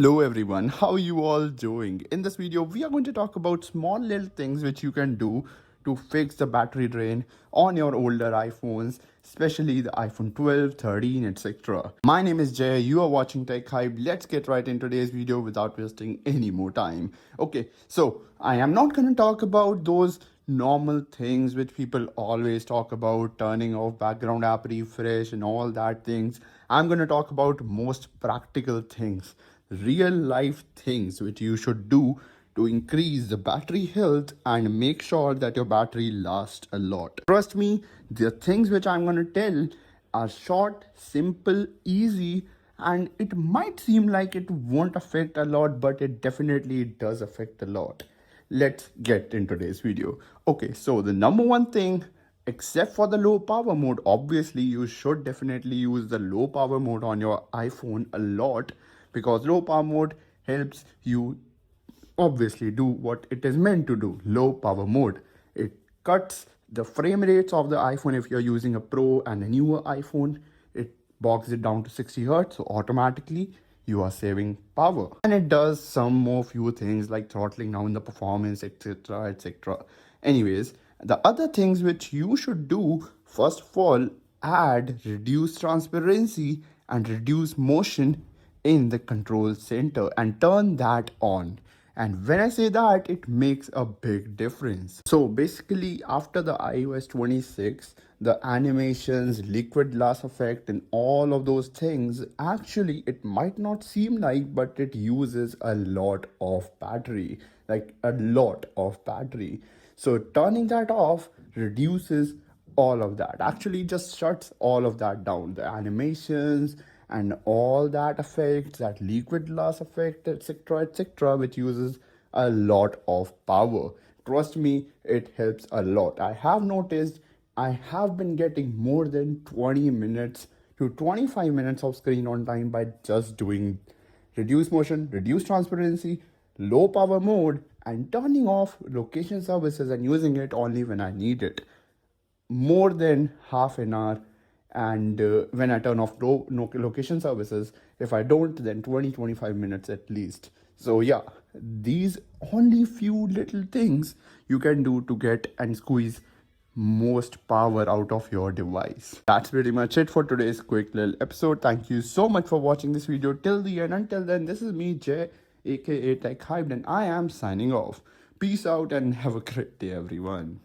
Hello everyone, how you all doing? In this video, we are going to talk about small little things which you can do to fix the battery drain on your older iPhones, especially the iPhone 12, 13, etc. My name is Jay, you are watching Tech Hype. Let's get right into today's video without wasting any more time. Okay, so I am not going to talk about those normal things which people always talk about, turning off background app refresh and all that things. I'm going to talk about most practical things, real life things which you should do to increase the battery health and make sure that your battery lasts a lot. Trust me, the things which I'm going to tell are short, simple, easy, and it might seem like it won't affect a lot, but it definitely does affect a lot. Let's get in today's video. Okay, so the number one thing, except for the low power mode, obviously you should definitely use the low power mode on your iPhone a lot, because low power mode helps you obviously do what it is meant to do. Low power mode, it cuts the frame rates of the iPhone. If you're using a Pro and a newer iPhone, it bogs it down to 60 hertz, so automatically you are saving power. And it does some more few things like throttling down the performance, etc, etc. Anyways, the other things which you should do, first of all, add reduce transparency and reduce motion in the control center and turn that on. And when I say that, it makes a big difference. So basically, after the iOS 26, the animations, liquid glass effect, and all of those things, actually, it might not seem like, but it uses a lot of battery, like a lot of battery. So turning that off reduces all of that, actually just shuts all of that down, the animations and all that effects, that liquid glass effect, etc, etc, which uses a lot of power. Trust me, it helps a lot. I have noticed I have been getting more than 20 minutes to 25 minutes of screen on time by just doing reduce motion, reduce transparency, low power mode, and turning off location services and using it only when I need it. More than half an hour. And when I turn off no location services, if I don't, then 20-25 minutes at least. So yeah, these only few little things you can do to get and squeeze most power out of your device. That's pretty much it for today's quick little episode. Thank you so much for watching this video till the end. Until then, this is me, Jay, aka Tech Hyped, and I am signing off. Peace out and have a great day, everyone.